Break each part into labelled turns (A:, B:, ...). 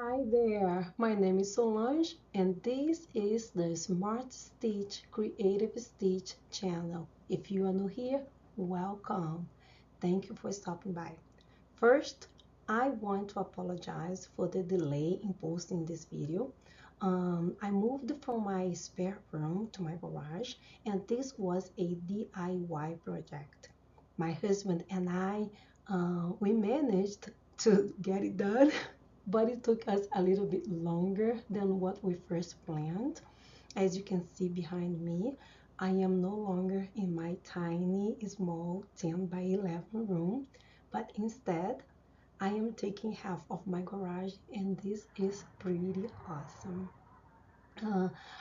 A: Hi there, my name is Solange and this is the Smartstitch Creative Stitch channel. If you are new here, welcome. Thank you for stopping by. First, I want to apologize for the delay in posting this video. I moved from my spare room to my garage and this was a DIY project. My husband and I, we managed to get it done but it took us a little bit longer than what we first planned. As you can see behind me, I am no longer in my tiny, small 10 by 11 room, but instead, I am taking half of my garage and this is pretty awesome.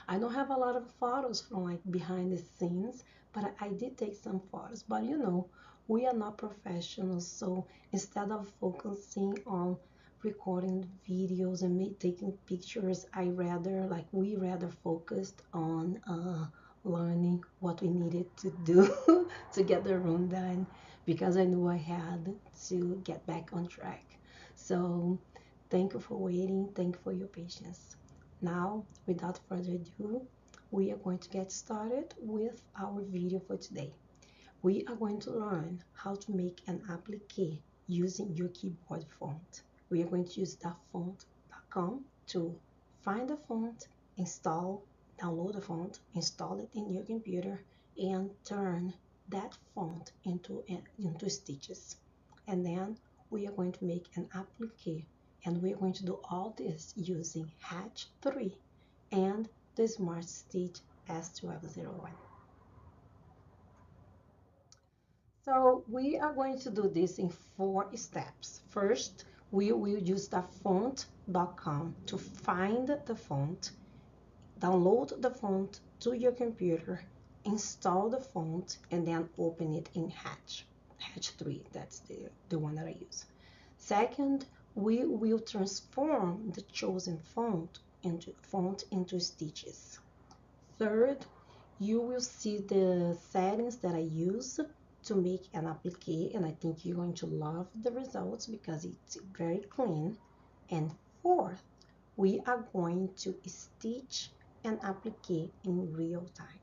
A: I don't have a lot of photos from like behind the scenes, but I did take some photos. But you know, we are not professionals, so instead of focusing on recording videos and me taking pictures, we rather focused on learning what we needed to do to get the room done because I knew I had to get back on track. So thank you for waiting. Thank you for your patience. Now, without further ado, we are going to get started with our video for today. We are going to learn how to make an applique using your keyboard font. We are going to use Dafont.com to find the font, download the font, install it in your computer, and turn that font into stitches. And then we are going to make an applique, and we are going to do all this using Hatch 3 and the Smartstitch S1201. So we are going to do this in 4 steps. First, we will use Dafont.com to find the font, download the font to your computer, install the font, and then open it in Hatch 3. That's the one that I use. Second, we will transform the chosen font into stitches. Third, you will see the settings that I use to make an applique, and I think you're going to love the results because it's very clean. And fourth, we are going to stitch an applique in real time.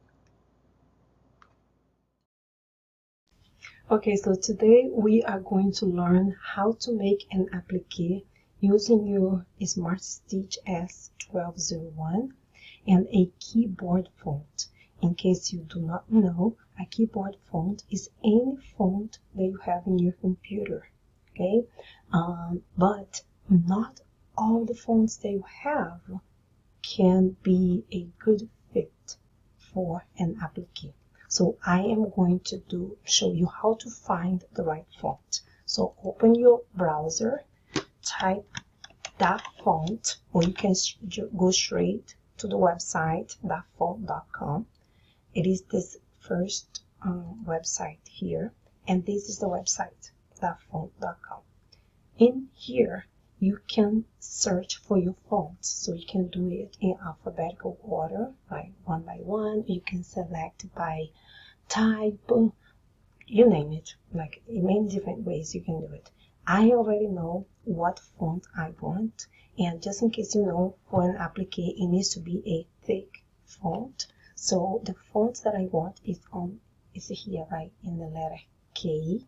A: Okay, so today we are going to learn how to make an applique using your Smartstitch S1201 and a keyboard font. In case you do not know, a keyboard font is any font that you have in your computer, okay? But not all the fonts that you have can be a good fit for an applique. So I am going to show you how to find the right font. So open your browser, type Dafont, or you can go straight to the website Dafont.com. It is this first website here, and this is the website Dafont.com. In here, you can search for your fonts, so you can do it in alphabetical order, like one by one. You can select by type, you name it, like in many different ways you can do it. I already know what font I want, and just in case you know, for an applique it needs to be a thick font. So the font that I want is here, right in the letter K.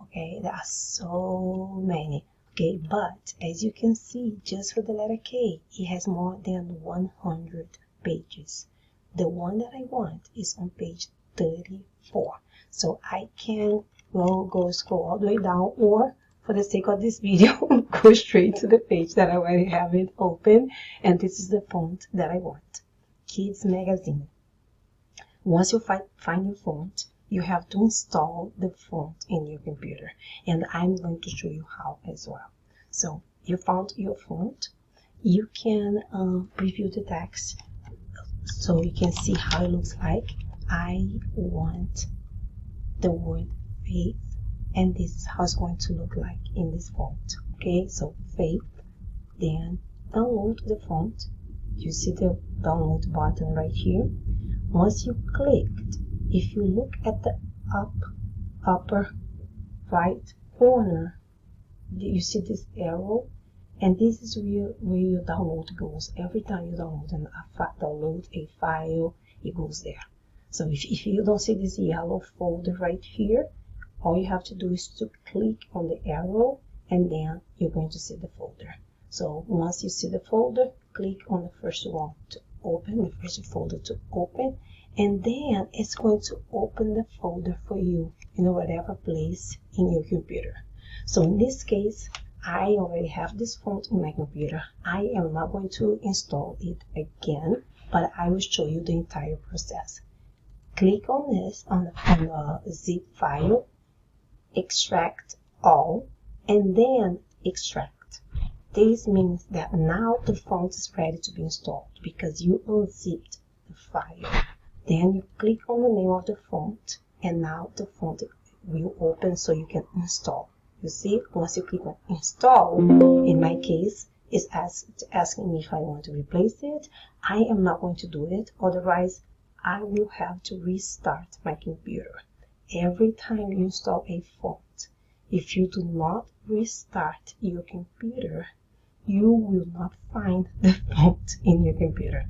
A: Okay, there are so many. Okay, but as you can see, just for the letter K, it has more than 100 pages. The one that I want is on page 34. So I can go scroll all the way down, or for the sake of this video, go straight to the page that I already have it open, and this is the font that I want. Kids Magazine. Once you find your font, you have to install the font in your computer, and I'm going to show you how as well. So you found your font, you can preview the text so you can see how it looks like. I want the word faith, and this is how it's going to look like in this font. Okay, so faith, then download the font. You see the download button right here. Once you clicked, if you look at the upper right corner, you see this arrow, And this is where your download goes. Every time you download a file, it goes there. So if you don't see this yellow folder right here, all you have to do is to click on the arrow, and then you're going to see the folder. So once you see the folder, click on the first one to open, the first folder to open, and then it's going to open the folder for you in whatever place in your computer. So in this case, I already have this font in my computer. I am not going to install it again, but I will show you the entire process. Click on this on the zip file, extract all, and then extract. This means that now the font is ready to be installed because you unzipped the file. Then you click on the name of the font, and now the font will open so you can install. You see, once you click on install, in my case, it's asking me if I want to replace it. I am not going to do it, otherwise I will have to restart my computer. Every time you install a font, if you do not restart your computer, you will not find the font in your computer.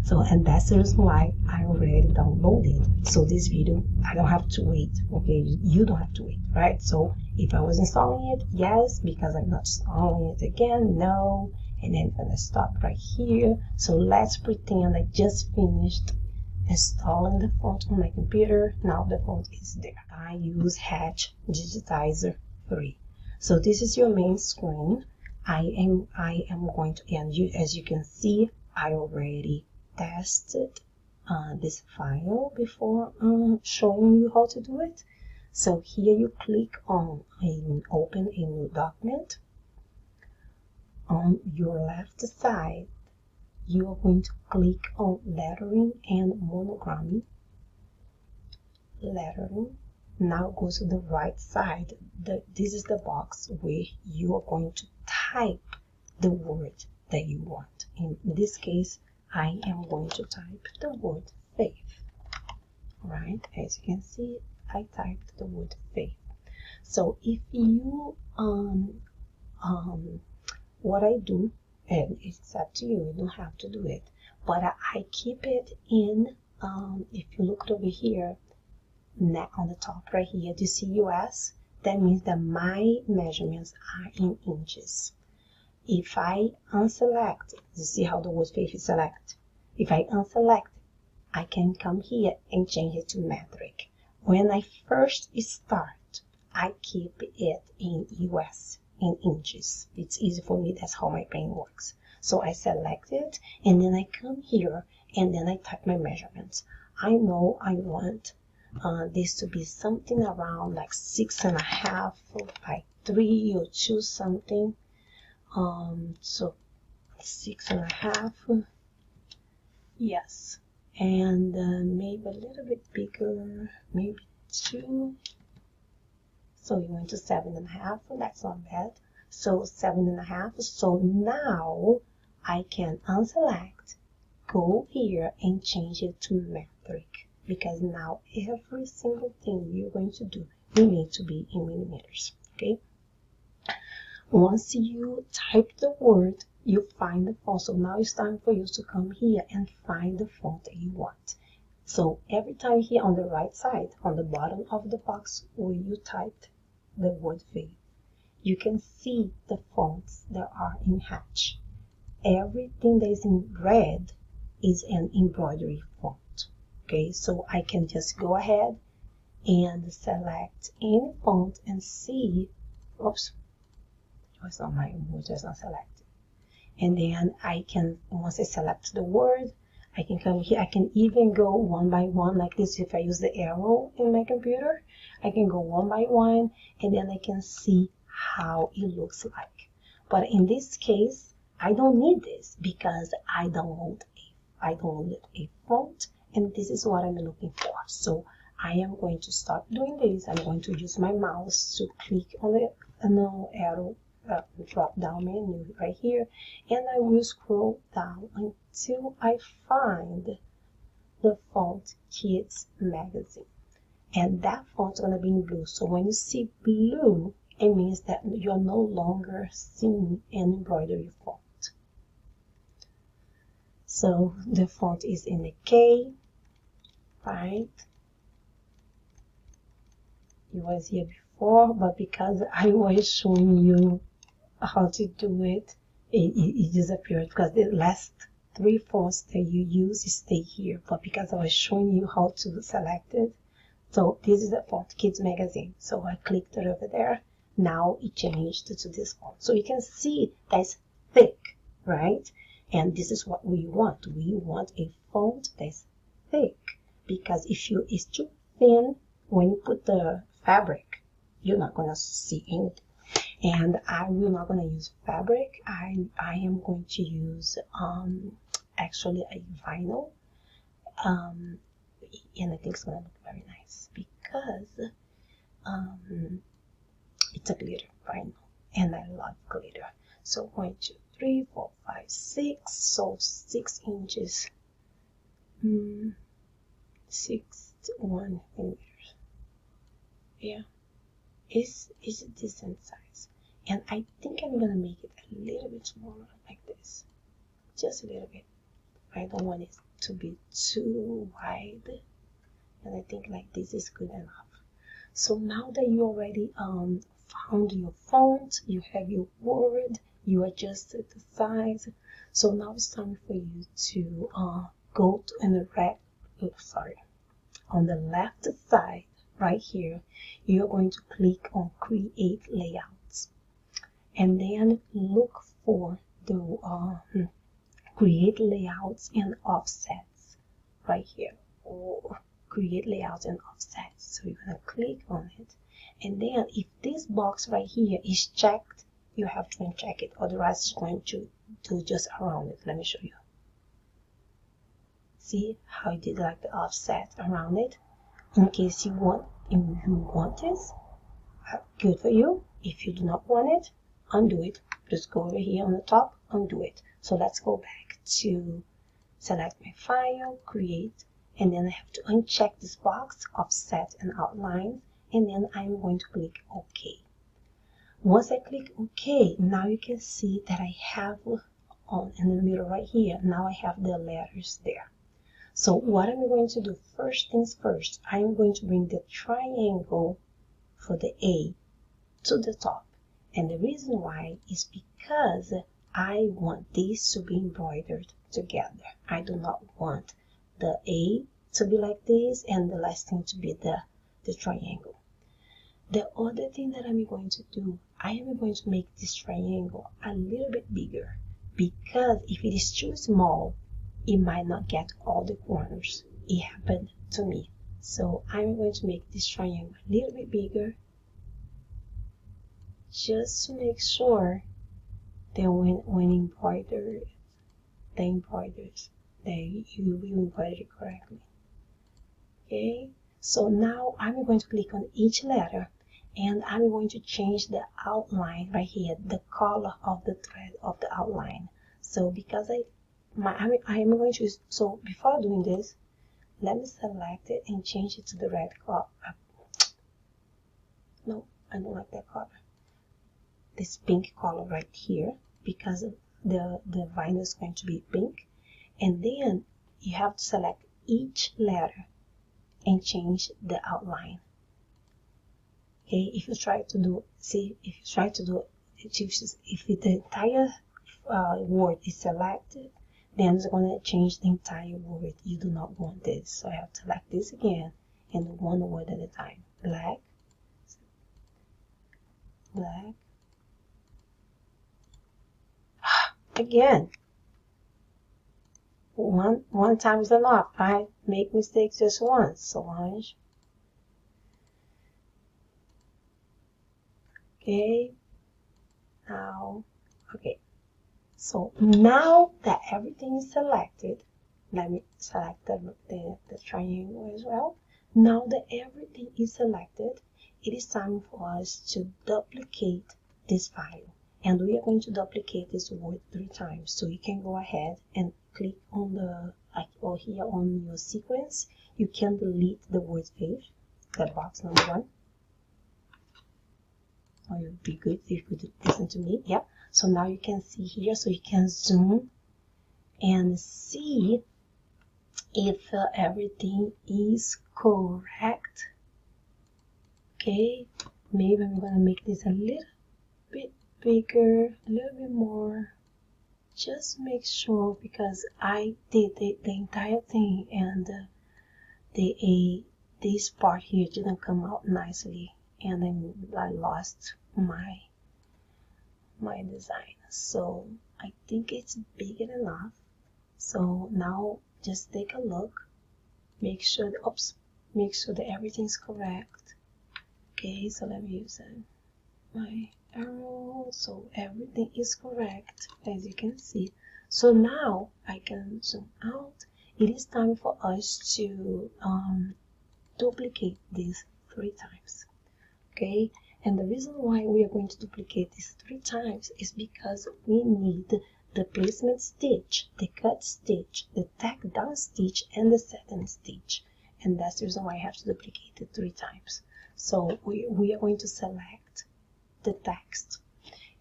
A: So, and that's the reason why I already downloaded. So this video, I don't have to wait, okay? You don't have to wait, right? So if I was installing it, yes, because I'm not installing it again, no. And then I'm gonna stop right here. So let's pretend I just finished installing the font on my computer. Now the font is there. I use Hatch Digitizer 3. So this is your main screen. I am going to, and as you can see, I already tested this file before showing you how to do it. So here you click on open a new document. On your left side, you are going to click on lettering and monogramming. Lettering. Now go to the right side. This is the box where you are going to type the word that you want. In this case, I am going to type the word faith. Right? As you can see, I typed the word faith. So if you what I do, and it's up to you, you don't have to do it, but I keep it in if you look over here on the top right here, do you see US? That means that my measurements are in inches. If I unselect, you see how the word faith is selected. If I unselect, I can come here and change it to metric. When I first start, I keep it in US, in inches. It's easy for me, that's how my pen works. So I select it, and then I come here, and then I type my measurements. I know I want this to be something around like 6.5 by 3, or choose something. So 6.5, yes, and maybe a little bit bigger, maybe 2. So you went to 7.5, that's not bad. So 7.5. So now I can unselect, go here and change it to metric, because now every single thing you're going to do, you need to be in millimeters. Okay. Once you type the word, you find the font. So now it's time for you to come here and find the font that you want. So every time here on the right side, on the bottom of the box where you typed the word faith, you can see the fonts that are in Hatch. Everything that is in red is an embroidery font. Okay, so I can just go ahead and select any font and see, oops, it's not my word, just not selected. And then I can, once I select the word, I can come here. I can even go one by one like this. If I use the arrow in my computer, I can go one by one, and then I can see how it looks like. But in this case, I don't need this because I downloaded a font, and this is what I'm looking for. So I am going to start doing this. I'm going to use my mouse to click on the arrow drop down menu right here, and I will scroll down until I find the font Kids Magazine, and that font's gonna be in blue. So when you see blue, it means that you're no longer seeing an embroidery font. So the font is in a K, right? It was here before, but because I was showing you how to do it, it disappeared because the last 3 fonts that you use stay here. But because I was showing you how to select it, so this is the font, Kids Magazine. So I clicked it over there. Now it changed to this font. So you can see that's thick, right? And this is what we want. We want a font that's thick, because if it's too thin, when you put the fabric, you're not going to see anything. And I will not going to use fabric. I am going to use actually a vinyl, and I think it's going to look very nice because it's a glitter vinyl, and I love glitter. So 1, 2, 3, 4, 5, 6. So 6 inches, 61 millimeters. Yeah, it's a decent size. And I think I'm gonna make it a little bit smaller, like this, just a little bit. I don't want it to be too wide, and I think like this is good enough. So now that you already found your font, you have your word, you adjusted the size. So now it's time for you to go to on the left side right here. You're going to click on Create Layouts, and then look for the Create Layouts and Offsets right here, or Create Layouts and Offsets. So you're going to click on it, and then if this box right here is checked, you have to uncheck it, otherwise it's going to do just around it. Let me show you. See how I did like the offset around it? In case you want this, good for you. If you do not want it, undo it. Just go over here on the top, undo it. So let's go back to select my file, create, and then I have to uncheck this box, offset and outline, and then I'm going to click OK. Once I click OK, now you can see that I have in the middle right here, now I have the letters there. So what I'm going to do, first things first, I'm going to bring the triangle for the A to the top. And the reason why is because I want these to be embroidered together. I do not want the A to be like this and the last thing to be the triangle. The other thing that I'm going to do, I am going to make this triangle a little bit bigger, because if it is too small, it might not get all the corners. It happened to me. So I'm going to make this triangle a little bit bigger, just to make sure that when embroidered, you will embroider it correctly. Okay, so now I'm going to click on each letter, and I'm going to change the outline right here, the color of the thread of the outline. So because I'm going to, so before doing this, let me select it and change it to the red color. No, I don't like that color. This pink color right here, because the vinyl is going to be pink. And then you have to select each letter and change the outline. Okay, if you try to do, if the entire word is selected, then it's going to change the entire word. You do not want this, so I have to select this again, and one word at a time. Black, black. Again, one time is enough, right? Make mistakes just once. Solange. Okay. Now, okay. So now that everything is selected, let me select the triangle as well. Now that everything is selected, it is time for us to duplicate this file. And we are going to duplicate this word 3 times. So you can go ahead and click on or here on your sequence. You can delete the word page, that box number 1. Or it would be good if you could listen to me. Yeah. So now you can see here, so you can zoom and see if everything is correct. Okay, maybe I'm gonna make this a little bit bigger, a little bit more. Just make sure, because I did the entire thing, and this part here didn't come out nicely, and then I lost my design. So I think it's big enough. So now just take a look, make sure that everything's correct. Okay, so let me use my arrow, so everything is correct, as you can see. So now I can zoom out. It is time for us to duplicate this 3 times. Okay, and the reason why we are going to duplicate this 3 times is because we need the placement stitch, the cut stitch, the tack down stitch, and the satin stitch. And that's the reason why I have to duplicate it 3 times. So we are going to select the text,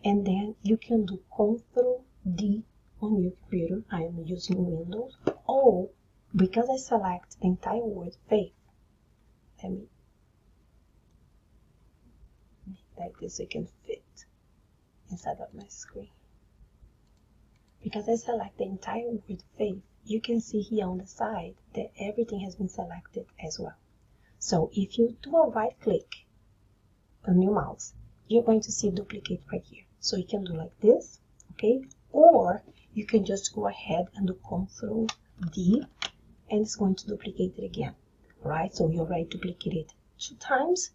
A: and then you can do Ctrl-D on your computer. I am using Windows. Or because I select the entire word faith, let me make like this so it can fit inside of my screen. Because I select the entire word faith, you can see here on the side that everything has been selected as well. So if you do a right click on your mouse, you're going to see duplicate right here. So you can do like this, okay? Or you can just go ahead and do Ctrl-D, and it's going to duplicate it again, right? So you already duplicated 2 times.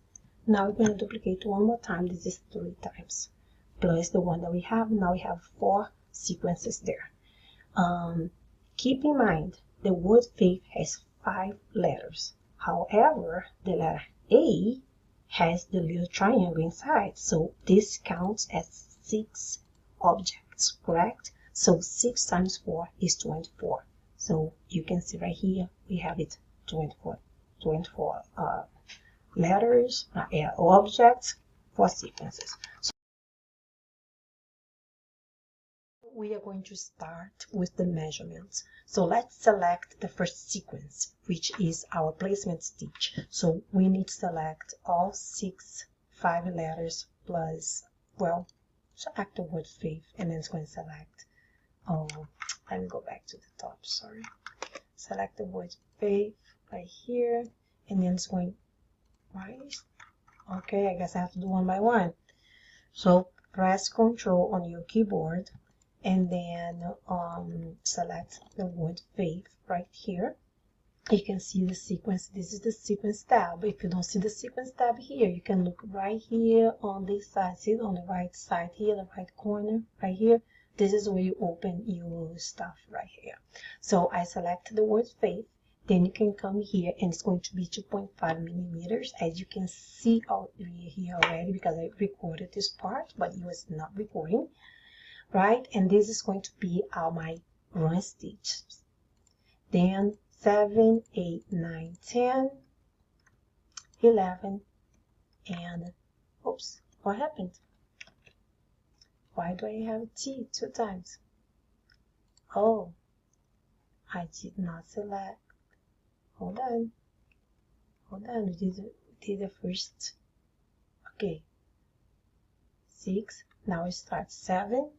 A: Now we're going to duplicate 1 more time. This is 3 times, plus the one that we have. Now we have 4 sequences there. Keep in mind, the word faith has 5 letters. However, the letter A has the little triangle inside, so this counts as 6 objects, correct? So 6 times 4 is 24. So you can see right here we have it 24 letters, objects, 4 sequences. So we are going to start with the measurements. So let's select the first sequence, which is our placement stitch. So we need to select all 5 letters plus, well, select the word faith, and then it's going to select, let me go back to the top, sorry. Select the word faith right here, and then it's going, right? Okay, I guess I have to do one by one. So press Ctrl on your keyboard, and then select the word faith right here. You can see the sequence. This is the sequence tab. If you don't see the sequence tab here, you can look right here on this side. See it on the right side here, the right corner right here. This is where you open your stuff right here. So I select the word faith. Then you can come here, and it's going to be 2.5 millimeters, as you can see out here already, because I recorded this part, but it was not recording. Right, and this is going to be my run stitch. Then 7, 8, 9, 10, 11, and oops, what happened? Why do I have T 2 times? Oh, I did not select. Hold on, we did the first. Okay, 6. Now we start 7,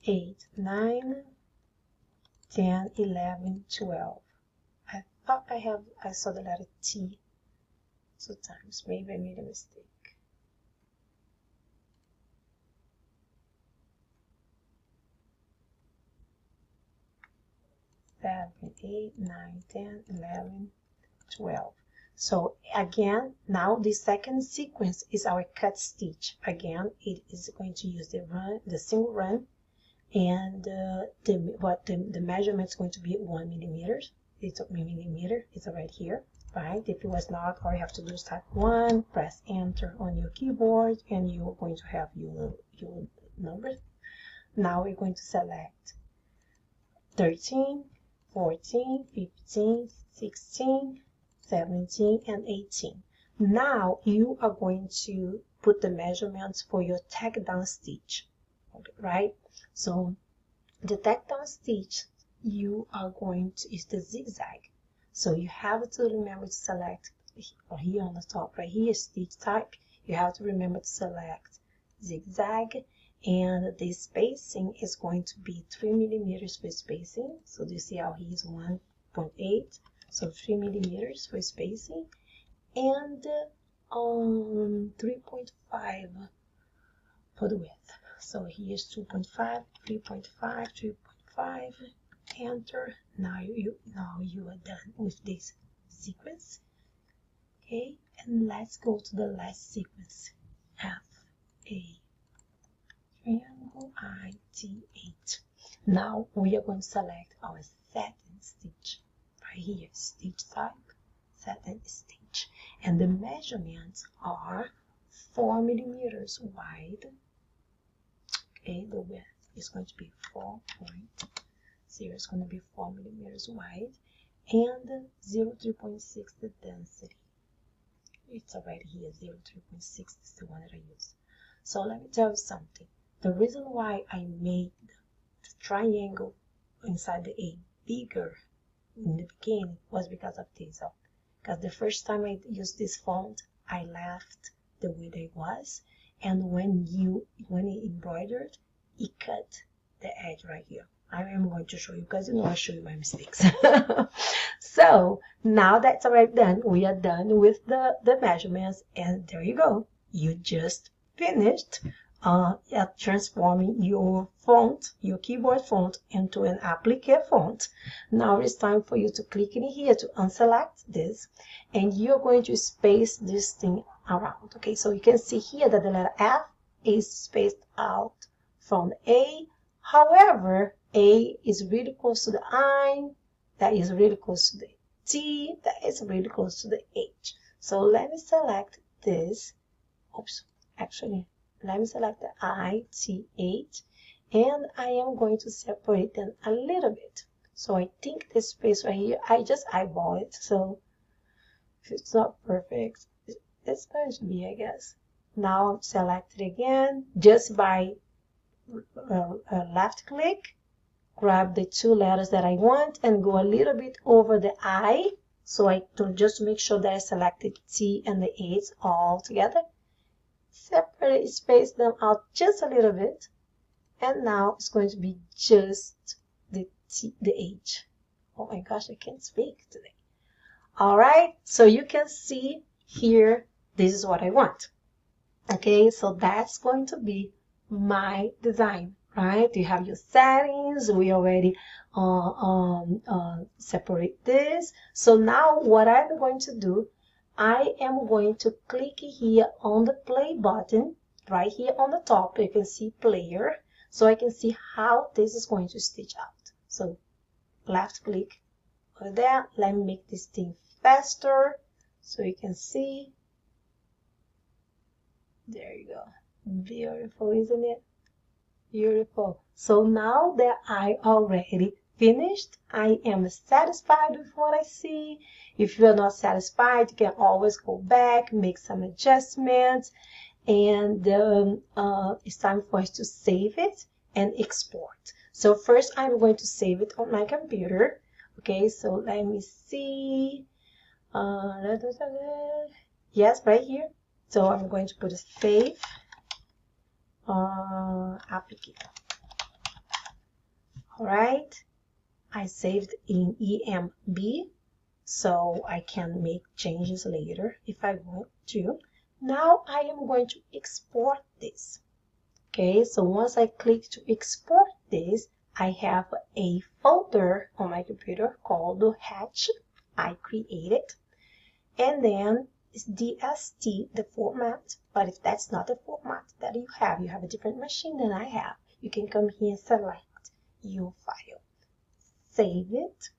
A: 8, 9, 10, 11, 12. I thought I saw the letter T 2 times. Maybe I made a mistake. Seven, 8, 9, 10, 11, 12. So again, now the second sequence is our cut stitch. Again, it is going to use the single run, and the measurement is going to be 1 millimeter. It's a millimeter. It's right here, right? If it was not, all you have to do is type 1, press enter on your keyboard, and you're going to have your numbers. Now we're going to select 13, 14, 15, 16, 17, and 18. Now you are going to put the measurements for your tack down stitch, okay, right? So the tack down stitch you are going to is the zigzag. So you have to remember to select here on the top, right here, stitch type. You have to remember to select zigzag, and the spacing is going to be 3 millimeters for spacing. So do you see how he is 1.8? So 3 millimeters for spacing, and 3.5 for the width. So here's 2.5, 3.5, 3.5. Enter. Now you are done with this sequence. Okay, and let's go to the last sequence. F-A triangle IT8. Now we are going to select our satin stitch right here, stitch type, satin stitch, and the measurements are 4 millimeters wide. Okay, the width is going to be 4.0. It's going to be 4 millimeters wide, and 0.3.6 the density. It's already here, 0.3.6 is the one that I use. So let me tell you something. The reason why I made the triangle inside the A bigger in the beginning was because of this. Because the first time I used this font, I left the way they was, and when it embroidered, it cut the edge right here. I am going to show you, because you know I show you my mistakes. So now that's already done. We are done with the measurements, and there you go. You just finished transforming your font, your keyboard font, into an applique font. Now it's time for you to click in here to unselect this, and you're going to space this thing around. Okay, so you can see here that the letter F is spaced out from A. However, A is really close to the I, that is really close to the T, that is really close to the H. So let me select this. Oops, actually, let me select the IT8, and I am going to separate them a little bit. So I think this space right here, I just eyeball it. So if it's not perfect, it's going to be, I guess. Now select it again just by left click, grab the two letters that I want and go a little bit over the I, so I just to make sure that I selected T and the H all together. Separate, space them out just a little bit, and now it's going to be just the T, the H. Oh my gosh, I can't speak today. All right, so you can see here, this is what I want. Okay, so that's going to be my design, right? You have your settings. We already separate this. So now what I'm going to do, I am going to click here on the play button right here on the top. You can see player, so I can see how this is going to stitch out. So left click over there. Let me make this thing faster so you can see. There you go. Beautiful, isn't it? Beautiful. So now that I already finished, I am satisfied with what I see. If you are not satisfied, you can always go back, make some adjustments, and it's time for us to save it and export. So first I'm going to save it on my computer. Okay, so let me see. Yes, right here. So I'm going to put a save. Applique. All right, I saved in EMB, so I can make changes later if I want to. Now I am going to export this. Okay, so once I click to export this, I have a folder on my computer called Hatch. I created, and then it's DST, the format. But if that's not the format that you have a different machine than I have, you can come here and select your file, save it,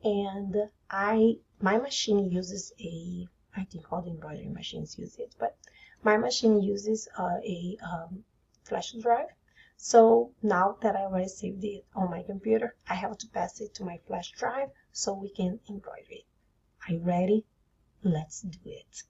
A: and my machine uses I think all the embroidery machines use it, but my machine uses a flash drive. So now that I already saved it on my computer, I have to pass it to my flash drive so we can embroider it. Are you ready? Let's do it.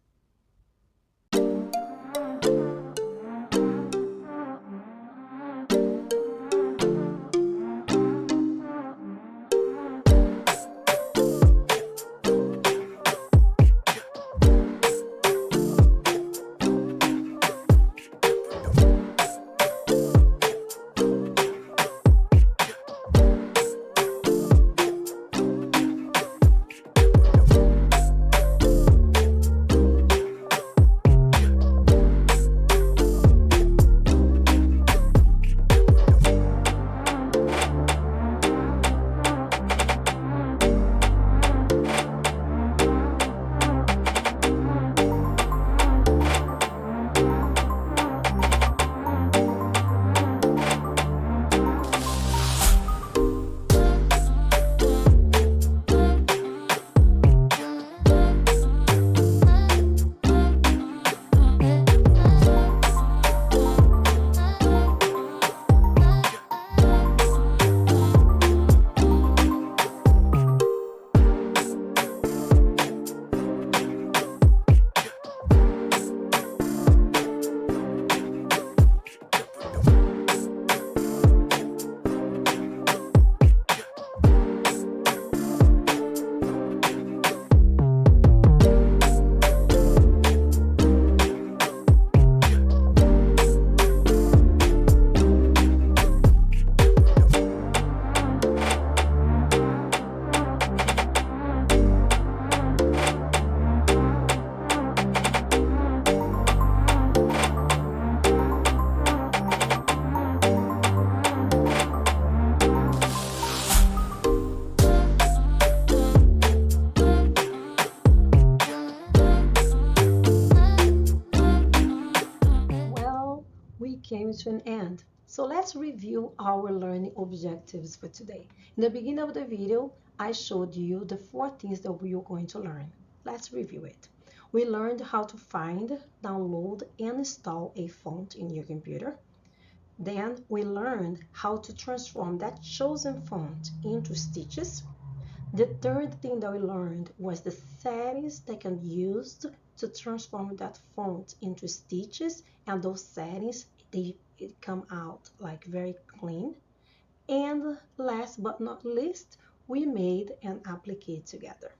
A: we came to an end. So let's review our learning objectives for today. In the beginning of the video, I showed you the 4 things that we are going to learn. Let's review it. We learned how to find, download, and install a font in your computer. Then we learned how to transform that chosen font into stitches. The third thing that we learned was the settings that can be used to transform that font into stitches, and those settings it come out like very clean. And last but not least, we made an applique together.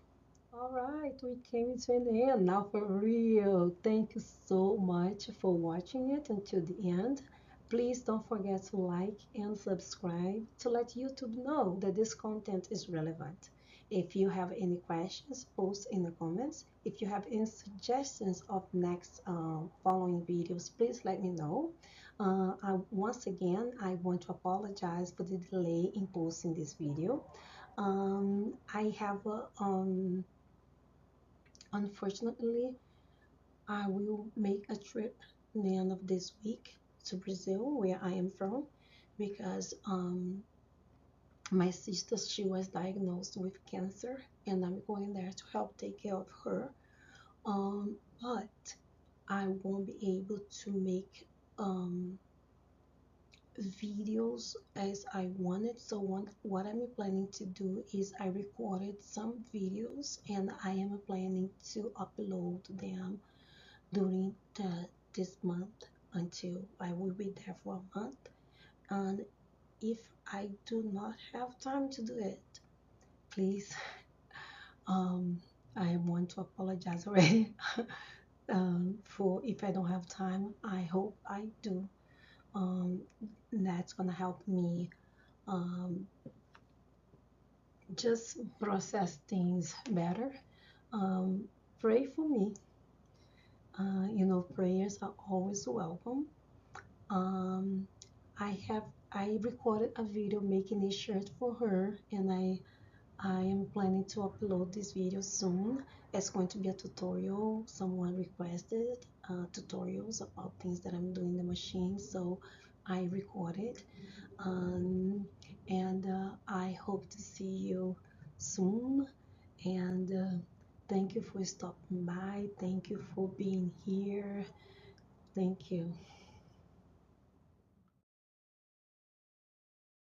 A: All right, we came to an end now for real. Thank you so much for watching it until the end. Please don't forget to like and subscribe to let YouTube know that this content is relevant. If you have any questions, post in the comments. If you have any suggestions of next following videos, please let me know. Once again, I want to apologize for the delay in posting this video. I have unfortunately, I will make a trip the end of this week to Brazil, where I am from, because my sister, she was diagnosed with cancer, and I'm going there to help take care of her. But I won't be able to make videos as I wanted. So what I'm planning to do is I recorded some videos, and I am planning to upload them during this month until I will be there for a month. And if I do not have time to do it, please, um, I want to apologize already for if I don't have time. I hope I do. Um, that's gonna help me um, just process things better. Pray for me. Prayers are always welcome. Um, I recorded a video making a shirt for her, and I am planning to upload this video soon. It's going to be a tutorial. Someone requested tutorials about things that I'm doing in the machine, so I recorded. And I hope to see you soon. And thank you for stopping by. Thank you for being here. Thank you.